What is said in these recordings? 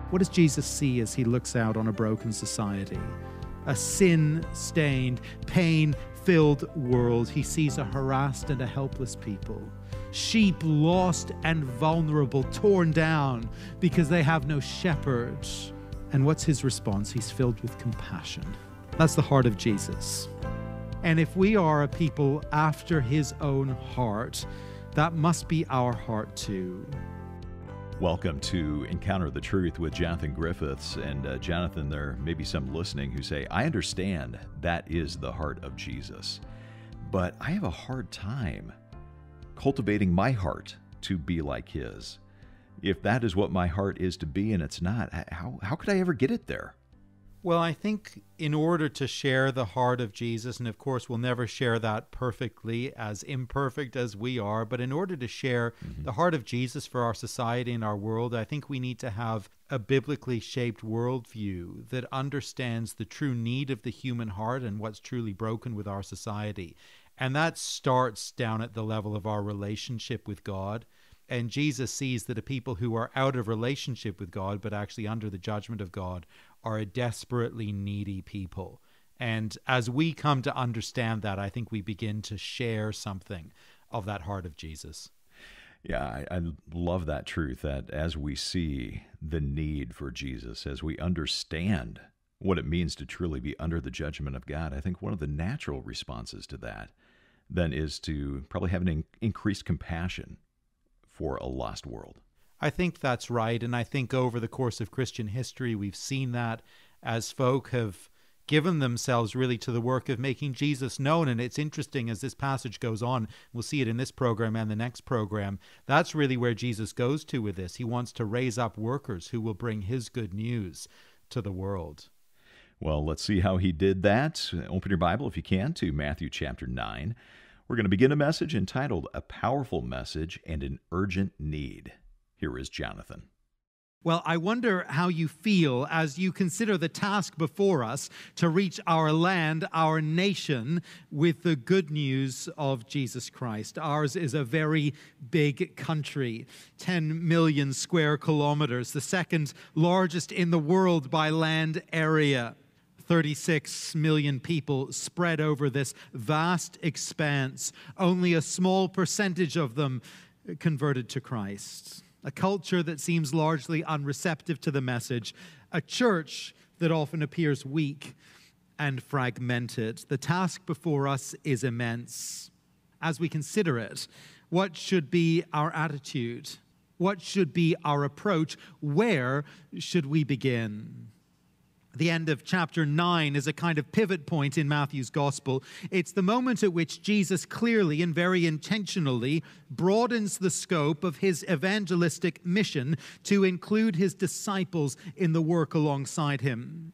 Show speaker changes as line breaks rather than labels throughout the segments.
What does Jesus see as he looks out on a broken society? A sin-stained, pain-filled world. He sees a harassed and a helpless people. Sheep lost and vulnerable, torn down because they have no shepherd. And what's his response? He's filled with compassion. That's the heart of Jesus. And if we are a people after his own heart, that must be our heart too.
Welcome to Encounter the Truth with Jonathan Griffiths. And Jonathan, there may be some listening who say, I understand that is the heart of Jesus, but I have a hard time cultivating my heart to be like his. If that is what my heart is to be and it's not, how could I ever get it there?
Well, I think in order to share the heart of Jesus, and of course we'll never share that perfectly, as imperfect as we are, but in order to share the heart of Jesus for our society and our world, I think we need to have a biblically shaped worldview that understands the true need of the human heart and what's truly broken with our society. And that starts down at the level of our relationship with God. And Jesus sees that a people who are out of relationship with God, but actually under the judgment of God, are a desperately needy people. And as we come to understand that, I think we begin to share something of that heart of Jesus.
Yeah, I love that truth, that as we see the need for Jesus, as we understand what it means to truly be under the judgment of God, I think one of the natural responses to that then is to probably have an increased compassion for a lost world.
I think that's right. And I think over the course of Christian history, we've seen that as folk have given themselves really to the work of making Jesus known. And it's interesting as this passage goes on, we'll see it in this program and the next program, that's really where Jesus goes to with this. He wants to raise up workers who will bring his good news to the world.
Well, let's see how he did that. Open your Bible, if you can, to Matthew chapter 9. We're going to begin a message entitled, A Powerful Message and an Urgent Need. Here is Jonathan.
Well, I wonder how you feel as you consider the task before us to reach our land, our nation, with the good news of Jesus Christ. Ours is a very big country, 10 million square kilometers, the second largest in the world by land area. 36 million people spread over this vast expanse, only a small percentage of them converted to Christ. A culture that seems largely unreceptive to the message, a church that often appears weak and fragmented. The task before us is immense. As we consider it, what should be our attitude? What should be our approach? Where should we begin? The end of chapter 9 is a kind of pivot point in Matthew's gospel. It's the moment at which Jesus clearly and very intentionally broadens the scope of his evangelistic mission to include his disciples in the work alongside him.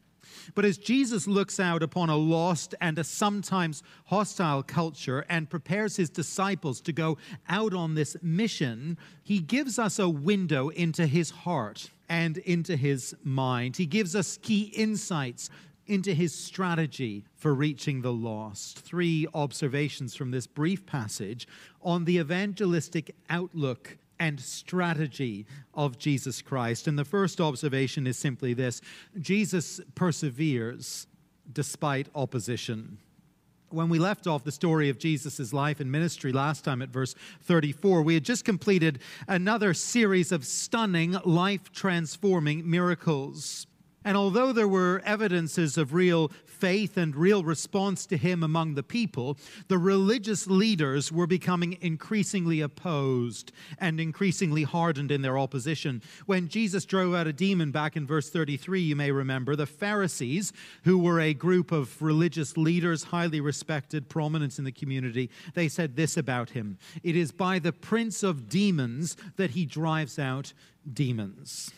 But as Jesus looks out upon a lost and a sometimes hostile culture and prepares his disciples to go out on this mission, he gives us a window into his heart and into his mind. He gives us key insights into his strategy for reaching the lost. 3 observations from this brief passage on the evangelistic outlook and strategy of Jesus Christ. And the first observation is simply this: Jesus perseveres despite opposition. When we left off the story of Jesus' life and ministry last time at verse 34, we had just completed another series of stunning, life-transforming miracles. And although there were evidences of real faith and real response to him among the people, the religious leaders were becoming increasingly opposed and increasingly hardened in their opposition. When Jesus drove out a demon back in verse 33, you may remember, the Pharisees, who were a group of religious leaders, highly respected, prominent in the community, they said this about him: "It is by the prince of demons that he drives out demons."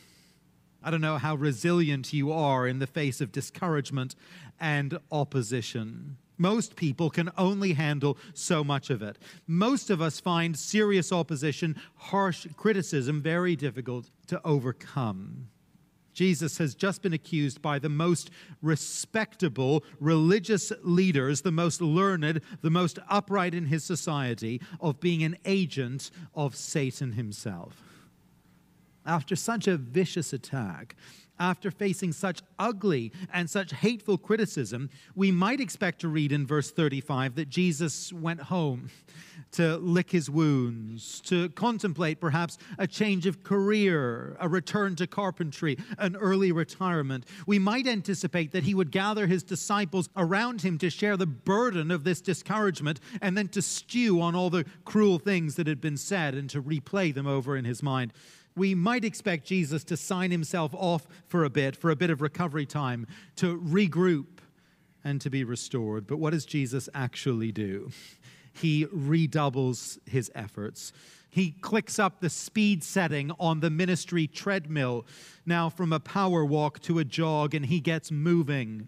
I don't know how resilient you are in the face of discouragement and opposition. Most people can only handle so much of it. Most of us find serious opposition, harsh criticism, very difficult to overcome. Jesus has just been accused by the most respectable religious leaders, the most learned, the most upright in his society, of being an agent of Satan himself. after such a vicious attack, after facing such ugly and such hateful criticism, we might expect to read in verse 35 that Jesus went home to lick his wounds, to contemplate perhaps a change of career, a return to carpentry, an early retirement. We might anticipate that he would gather his disciples around him to share the burden of this discouragement and then to stew on all the cruel things that had been said and to replay them over in his mind. We might expect Jesus to sign himself off for a bit of recovery time, to regroup and to be restored. But what does Jesus actually do? He redoubles his efforts. He clicks up the speed setting on the ministry treadmill, now from a power walk to a jog, and he gets moving.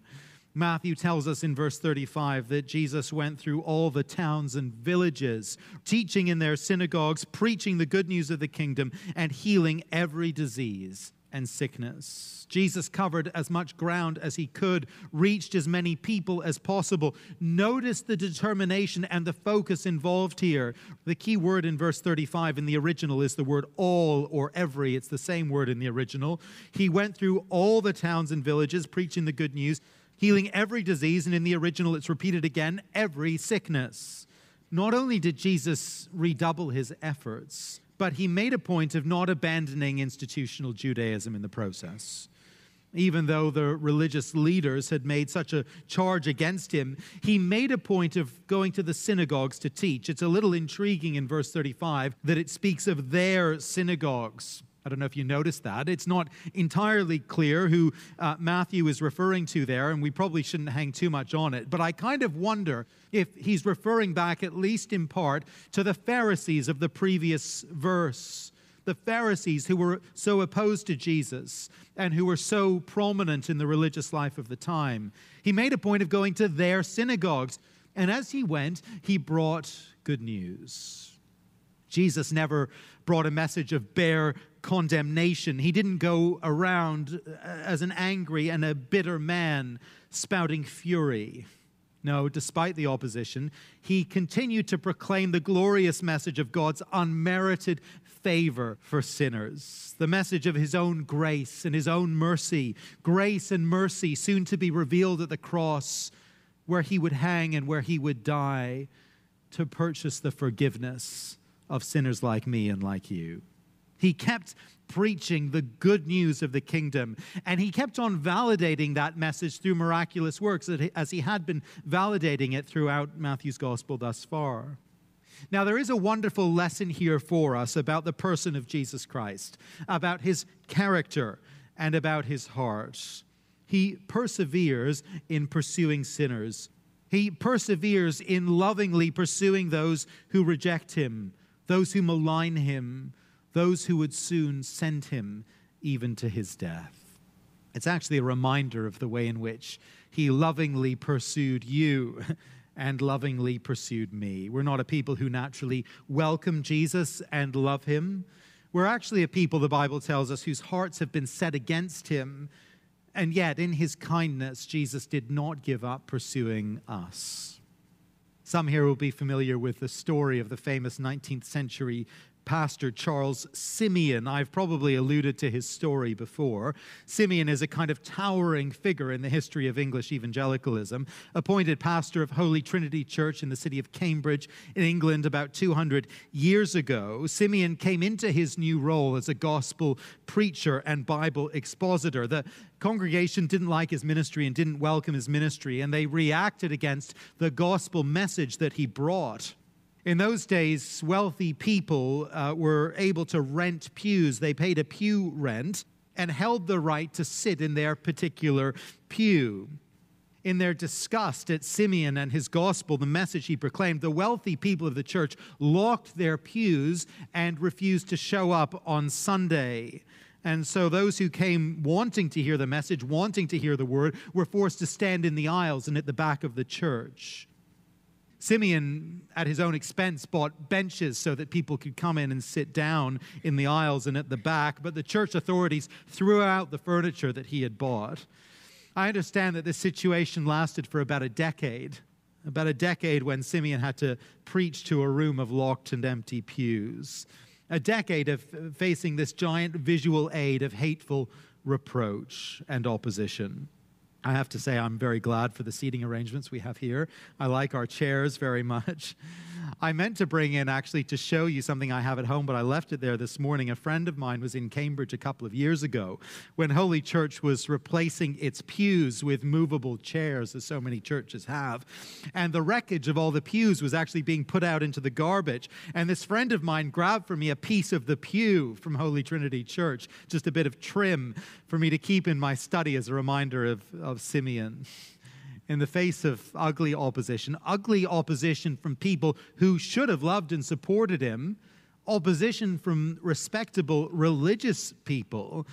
Matthew tells us in verse 35 that Jesus went through all the towns and villages, teaching in their synagogues, preaching the good news of the kingdom, and healing every disease and sickness. Jesus covered as much ground as he could, reached as many people as possible. Notice the determination and the focus involved here. The key word in verse 35 in the original is the word all or every. It's the same word in the original. He went through all the towns and villages, preaching the good news, healing every disease, and in the original it's repeated again, every sickness. Not only did Jesus redouble his efforts, but he made a point of not abandoning institutional Judaism in the process. Even though the religious leaders had made such a charge against him, he made a point of going to the synagogues to teach. It's a little intriguing in verse 35 that it speaks of their synagogues. I don't know if you noticed that. It's not entirely clear who Matthew is referring to there, and we probably shouldn't hang too much on it. But I kind of wonder if he's referring back, at least in part, to the Pharisees of the previous verse. The Pharisees who were so opposed to Jesus and who were so prominent in the religious life of the time. He made a point of going to their synagogues. And as he went, he brought good news. Jesus never brought a message of bare condemnation. He didn't go around as an angry and a bitter man spouting fury. No, despite the opposition, he continued to proclaim the glorious message of God's unmerited favor for sinners, the message of his own grace and his own mercy, grace and mercy soon to be revealed at the cross, where he would hang and where he would die to purchase the forgiveness of sinners like me and like you. He kept preaching the good news of the kingdom, and he kept on validating that message through miraculous works as he had been validating it throughout Matthew's gospel thus far. Now, there is a wonderful lesson here for us about the person of Jesus Christ, about his character and about his heart. He perseveres in pursuing sinners. He perseveres in lovingly pursuing those who reject him, those who malign him, those who would soon send him even to his death. It's actually a reminder of the way in which he lovingly pursued you and lovingly pursued me. We're not a people who naturally welcome Jesus and love him. We're actually a people, the Bible tells us, whose hearts have been set against him. And yet, in his kindness, Jesus did not give up pursuing us. Some here will be familiar with the story of the famous 19th century pastor Charles Simeon. I've probably alluded to his story before. Simeon is a kind of towering figure in the history of English evangelicalism, appointed pastor of Holy Trinity Church in the city of Cambridge in England about 200 years ago. Simeon came into his new role as a gospel preacher and Bible expositor. The congregation didn't like his ministry and didn't welcome his ministry, and they reacted against the gospel message that he brought. In those days, wealthy people were able to rent pews. They paid a pew rent and held the right to sit in their particular pew. In their disgust at Simeon and his gospel, the message he proclaimed, the wealthy people of the church locked their pews and refused to show up on Sunday. And so those who came wanting to hear the message, wanting to hear the word, were forced to stand in the aisles and at the back of the church. Simeon, at his own expense, bought benches so that people could come in and sit down in the aisles and at the back, but the church authorities threw out the furniture that he had bought. I understand that this situation lasted for about a decade when Simeon had to preach to a room of locked and empty pews. A decade of facing this giant visual aid of hateful reproach and opposition. I have to say I'm very glad for the seating arrangements we have here. I like our chairs very much. I meant to bring in actually to show you something I have at home, but I left it there this morning. A friend of mine was in Cambridge a couple of years ago when Holy Church was replacing its pews with movable chairs, as so many churches have. And the wreckage of all the pews was actually being put out into the garbage. And this friend of mine grabbed for me a piece of the pew from Holy Trinity Church, just a bit of trim for me to keep in my study as a reminder of Simeon. In the face of ugly opposition from people who should have loved and supported him, opposition from respectable religious people.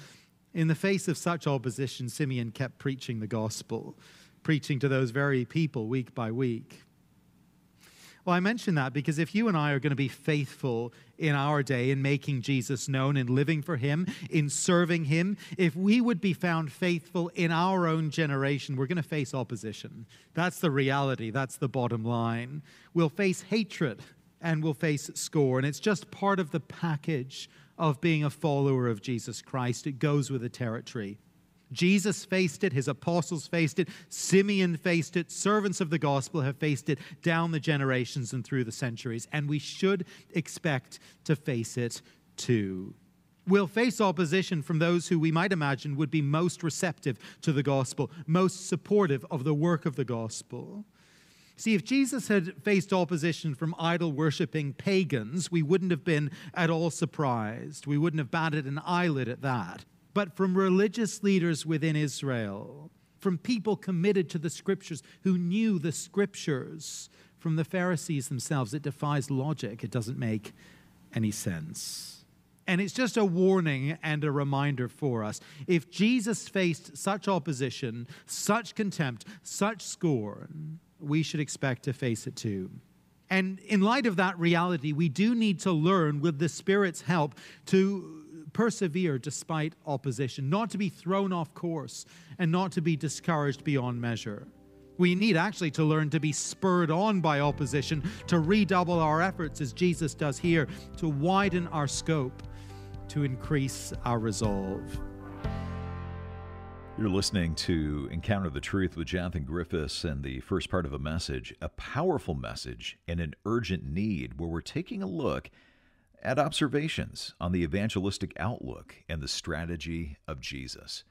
In the face of such opposition, Simeon kept preaching the gospel, preaching to those very people week by week. Well, I mention that because if you and I are going to be faithful in our day in making Jesus known, in living for him, in serving him, if we would be found faithful in our own generation, we're going to face opposition. That's the reality. That's the bottom line. We'll face hatred and we'll face scorn. It's just part of the package of being a follower of Jesus Christ. It goes with the territory. Jesus faced it, his apostles faced it, Simeon faced it, servants of the gospel have faced it down the generations and through the centuries, and we should expect to face it too. We'll face opposition from those who we might imagine would be most receptive to the gospel, most supportive of the work of the gospel. See, if Jesus had faced opposition from idol-worshipping pagans, we wouldn't have been at all surprised. We wouldn't have batted an eyelid at that. But from religious leaders within Israel, from people committed to the Scriptures who knew the Scriptures, from the Pharisees themselves, it defies logic. It doesn't make any sense. And it's just a warning and a reminder for us. If Jesus faced such opposition, such contempt, such scorn, we should expect to face it too. And in light of that reality, we do need to learn, with the Spirit's help, to persevere despite opposition, not to be thrown off course and not to be discouraged beyond measure. We need actually to learn to be spurred on by opposition, to redouble our efforts as Jesus does here, to widen our scope, to increase our resolve.
You're listening to Encounter the Truth with Jonathan Griffiths, and the first part of a message, a powerful message and an urgent need, where we're taking a look at observations on the evangelistic outlook and the strategy of Jesus.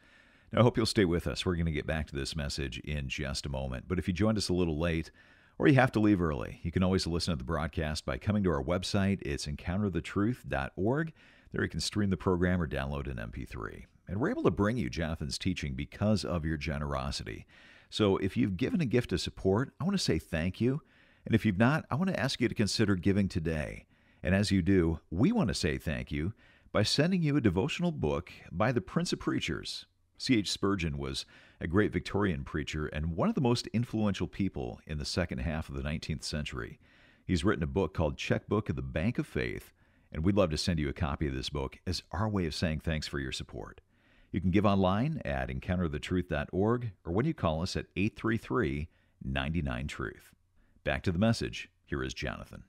Now, I hope you'll stay with us. We're going to get back to this message in just a moment. But if you joined us a little late, or you have to leave early, you can always listen to the broadcast by coming to our website. It's encounterthetruth.org. There you can stream the program or download an MP3. And we're able to bring you Jonathan's teaching because of your generosity. So if you've given a gift of support, I want to say thank you. And if you've not, I want to ask you to consider giving today. And as you do, we want to say thank you by sending you a devotional book by the Prince of Preachers. C.H. Spurgeon was a great Victorian preacher and one of the most influential people in the second half of the 19th century. He's written a book called Checkbook of the Bank of Faith, and we'd love to send you a copy of this book as our way of saying thanks for your support. You can give online at encounterthetruth.org or when you call us at 833-99-TRUTH. Back to the message. Here is Jonathan.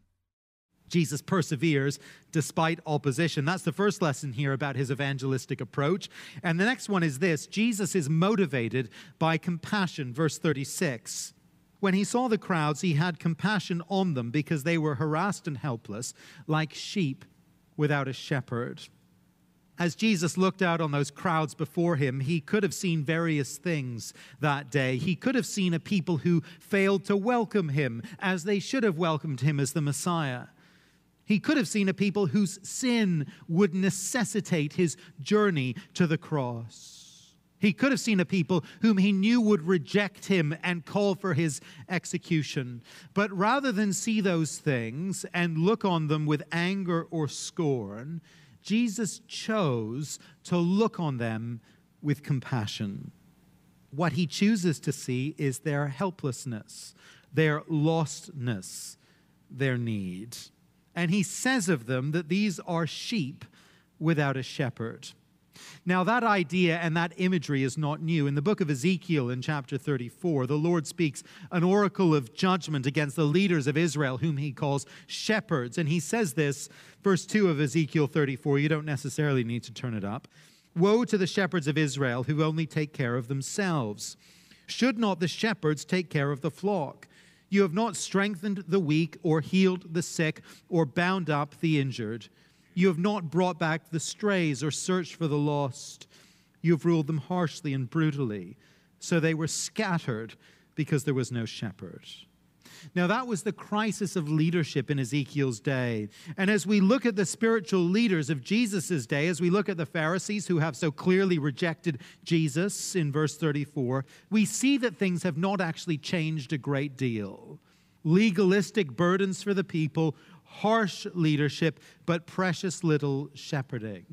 Jesus perseveres despite opposition. That's the first lesson here about his evangelistic approach. And the next one is this: Jesus is motivated by compassion. Verse 36. When he saw the crowds, he had compassion on them because they were harassed and helpless, like sheep without a shepherd. As Jesus looked out on those crowds before him, he could have seen various things that day. He could have seen a people who failed to welcome him as they should have welcomed him as the Messiah. He could have seen a people whose sin would necessitate his journey to the cross. He could have seen a people whom he knew would reject him and call for his execution. But rather than see those things and look on them with anger or scorn, Jesus chose to look on them with compassion. What he chooses to see is their helplessness, their lostness, their need. And he says of them that these are sheep without a shepherd. Now, that idea and that imagery is not new. In the book of Ezekiel, in chapter 34, the Lord speaks an oracle of judgment against the leaders of Israel, whom he calls shepherds. And he says this, verse 2 of Ezekiel 34, you don't necessarily need to turn it up. Woe to the shepherds of Israel who only take care of themselves. Should not the shepherds take care of the flock? You have not strengthened the weak or healed the sick or bound up the injured. You have not brought back the strays or searched for the lost. You have ruled them harshly and brutally. So they were scattered because there was no shepherd. Now that was the crisis of leadership in Ezekiel's day. And as we look at the spiritual leaders of Jesus' day, as we look at the Pharisees who have so clearly rejected Jesus in verse 34, we see that things have not actually changed a great deal. Legalistic burdens for the people, harsh leadership, but precious little shepherding.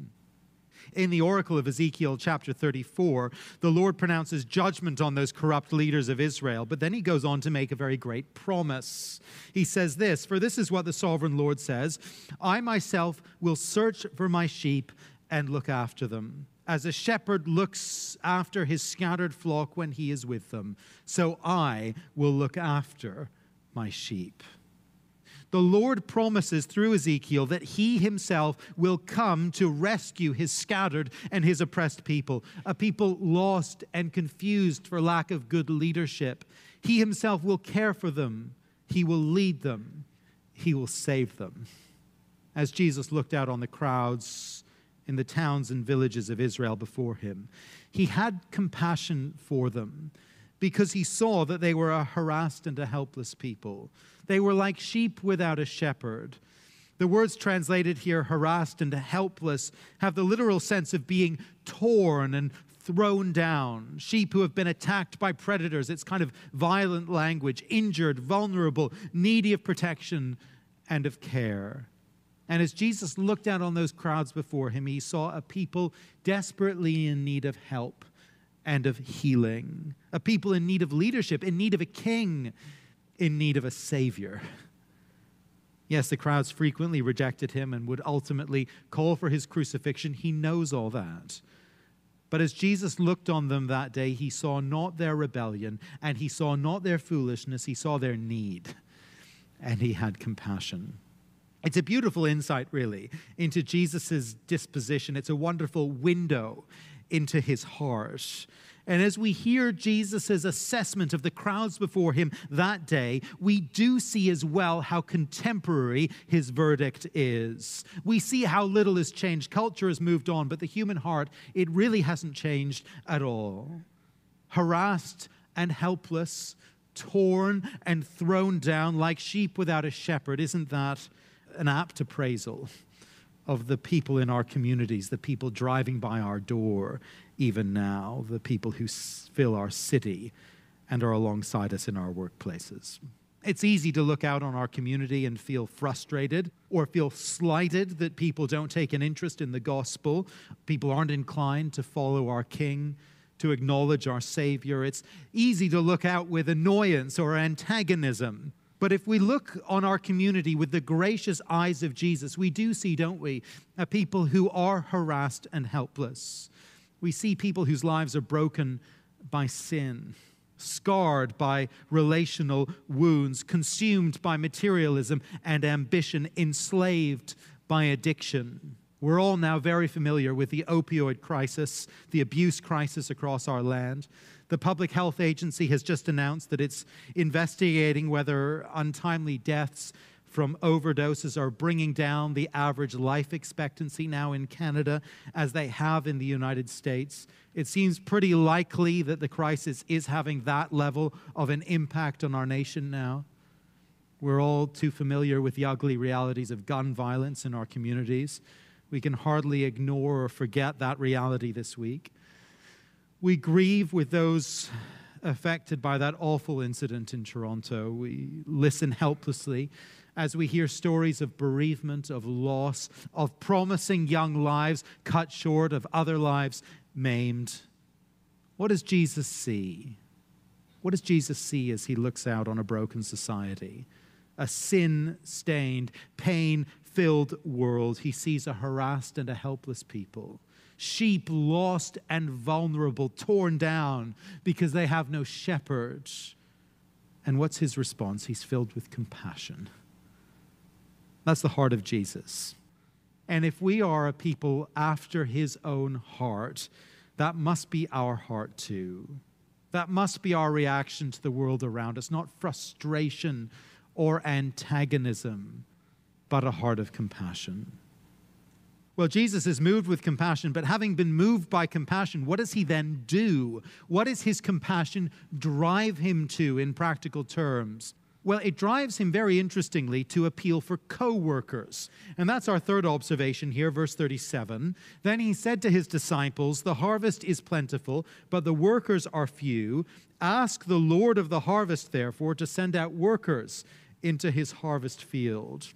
In the oracle of Ezekiel chapter 34, the Lord pronounces judgment on those corrupt leaders of Israel, but then he goes on to make a very great promise. He says this, "For this is what the sovereign Lord says, I myself will search for my sheep and look after them. As a shepherd looks after his scattered flock when he is with them, so I will look after my sheep." The Lord promises through Ezekiel that he himself will come to rescue his scattered and his oppressed people, a people lost and confused for lack of good leadership. He himself will care for them. He will lead them. He will save them. As Jesus looked out on the crowds in the towns and villages of Israel before him, he had compassion for them because he saw that they were a harassed and a helpless people. They were like sheep without a shepherd. The words translated here, harassed and helpless, have the literal sense of being torn and thrown down. Sheep who have been attacked by predators. It's kind of violent language, injured, vulnerable, needy of protection and of care. And as Jesus looked out on those crowds before him, he saw a people desperately in need of help and of healing, a people in need of leadership, in need of a king, in need of a savior. Yes, the crowds frequently rejected him and would ultimately call for his crucifixion. He knows all that. But as Jesus looked on them that day, he saw not their rebellion and he saw not their foolishness. He saw their need and he had compassion. It's a beautiful insight, really, into Jesus' disposition. It's a wonderful window into his heart. And as we hear Jesus' assessment of the crowds before him that day, we do see as well how contemporary his verdict is. We see how little has changed. Culture has moved on, but the human heart, it really hasn't changed at all. Harassed and helpless, torn and thrown down like sheep without a shepherd. Isn't that an apt appraisal of the people in our communities, the people driving by our door even now, the people who fill our city and are alongside us in our workplaces? It's easy to look out on our community and feel frustrated or feel slighted that people don't take an interest in the gospel. People aren't inclined to follow our King, to acknowledge our Savior. It's easy to look out with annoyance or antagonism. But if we look on our community with the gracious eyes of Jesus, we do see, don't we, a people who are harassed and helpless. We see people whose lives are broken by sin, scarred by relational wounds, consumed by materialism and ambition, enslaved by addiction. We're all now very familiar with the opioid crisis, the abuse crisis across our land. The Public Health Agency has just announced that it's investigating whether untimely deaths from overdoses are bringing down the average life expectancy now in Canada as they have in the United States. It seems pretty likely that the crisis is having that level of an impact on our nation now. We're all too familiar with the ugly realities of gun violence in our communities. We can hardly ignore or forget that reality this week. We grieve with those affected by that awful incident in Toronto. We listen helplessly as we hear stories of bereavement, of loss, of promising young lives cut short, of other lives maimed. What does Jesus see? What does Jesus see as he looks out on a broken society? A sin-stained, pain-filled world. He sees a harassed and a helpless people. sheep lost and vulnerable, torn down because they have no shepherd. And what's his response? He's filled with compassion. That's the heart of Jesus. And if we are a people after his own heart, that must be our heart too. That must be our reaction to the world around us, not frustration or antagonism, but a heart of compassion. Well, Jesus is moved with compassion, but having been moved by compassion, what does he then do? What does his compassion drive him to in practical terms? Well, it drives him very interestingly to appeal for co-workers. And that's our third observation here, verse 37. Then he said to his disciples, "The harvest is plentiful, but the workers are few. Ask the Lord of the harvest, therefore, to send out workers into his harvest field."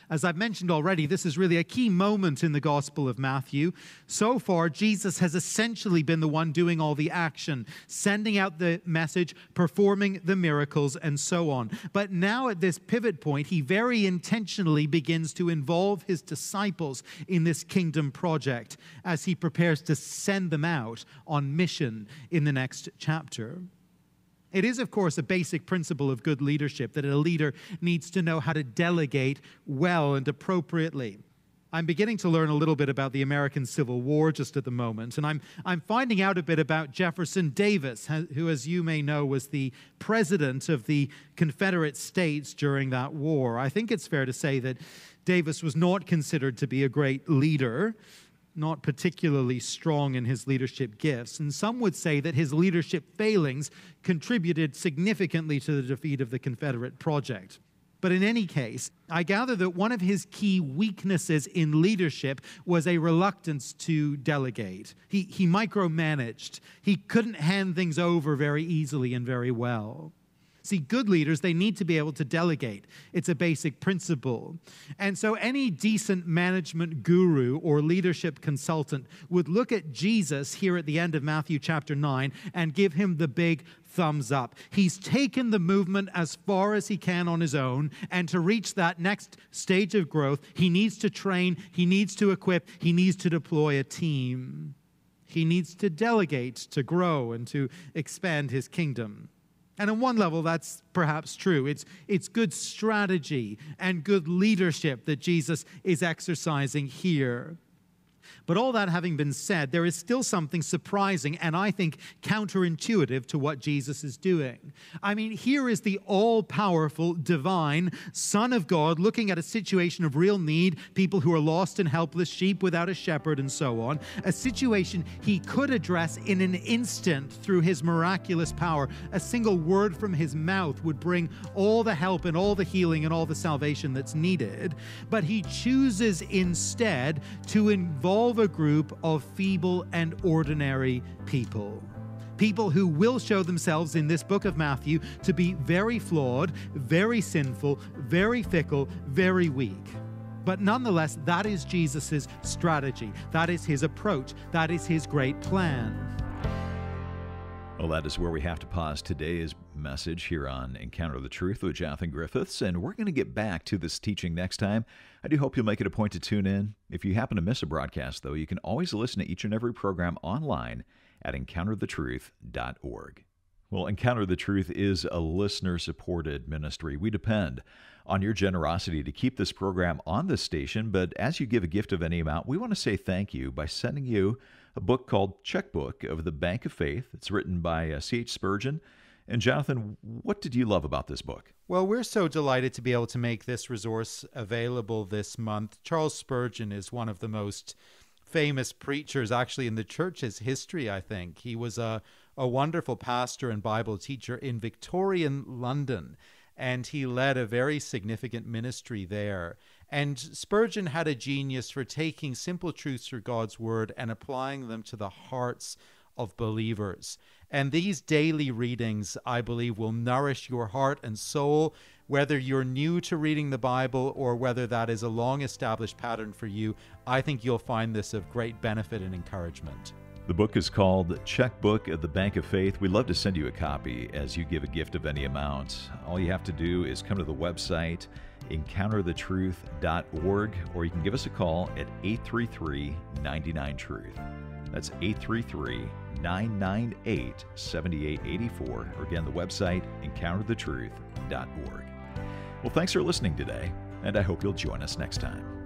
As I've mentioned already, this is really a key moment in the Gospel of Matthew. So far, Jesus has essentially been the one doing all the action, sending out the message, performing the miracles, and so on. But now at this pivot point, he very intentionally begins to involve his disciples in this kingdom project as he prepares to send them out on mission in the next chapter. It is, of course, a basic principle of good leadership that a leader needs to know how to delegate well and appropriately. I'm beginning to learn a little bit about the American Civil War just at the moment, and I'm finding out a bit about Jefferson Davis, who, as you may know, was the president of the Confederate States during that war. I think it's fair to say that Davis was not considered to be a great leader, not particularly strong in his leadership gifts. And some would say that his leadership failings contributed significantly to the defeat of the Confederate project. But in any case, I gather that one of his key weaknesses in leadership was a reluctance to delegate. He micromanaged. He couldn't hand things over very easily and very well. See, good leaders, they need to be able to delegate. It's a basic principle. And so any decent management guru or leadership consultant would look at Jesus here at the end of Matthew chapter 9 and give him the big thumbs up. He's taken the movement as far as he can on his own, and to reach that next stage of growth, he needs to train, he needs to equip, he needs to deploy a team. He needs to delegate to grow and to expand his kingdom. And on one level, that's perhaps true. It's good strategy and good leadership that Jesus is exercising here. But all that having been said, there is still something surprising and I think counterintuitive to what Jesus is doing. I mean, here is the all-powerful, divine Son of God looking at a situation of real need, people who are lost and helpless, sheep without a shepherd, and so on. A situation he could address in an instant through his miraculous power. A single word from his mouth would bring all the help and all the healing and all the salvation that's needed. But he chooses instead to involve a group of feeble and ordinary people. People who will show themselves in this book of Matthew to be very flawed, very sinful, very fickle, very weak. But nonetheless, that is Jesus' strategy. That is his approach. That is his great plan.
Well, that is where we have to pause today's message here on Encounter the Truth with Jonathan Griffiths, and we're going to get back to this teaching next time. I do hope you'll make it a point to tune in. If you happen to miss a broadcast, though, you can always listen to each and every program online at encounterthetruth.org. Well, Encounter the Truth is a listener-supported ministry. We depend on your generosity to keep this program on this station, but as you give a gift of any amount, we want to say thank you by sending you a book called Checkbook of the Bank of Faith. It's written by C.H. Spurgeon. And Jonathan, what did you love about this book?
Well, we're so delighted to be able to make this resource available this month. Charles Spurgeon is one of the most famous preachers actually in the church's history, I think. He was a wonderful pastor and Bible teacher in Victorian London, and he led a very significant ministry there. And Spurgeon had a genius for taking simple truths from God's word and applying them to the hearts of believers. And these daily readings, I believe, will nourish your heart and soul, whether you're new to reading the Bible or whether that is a long-established pattern for you. I think you'll find this of great benefit and encouragement.
The book is called Checkbook of the Bank of Faith. We'd love to send you a copy as you give a gift of any amount. All you have to do is come to the website, encounterthetruth.org, or you can give us a call at 833-99-TRUTH. That's 833-998-7884. Or again, the website, encounterthetruth.org. Well, thanks for listening today, and I hope you'll join us next time.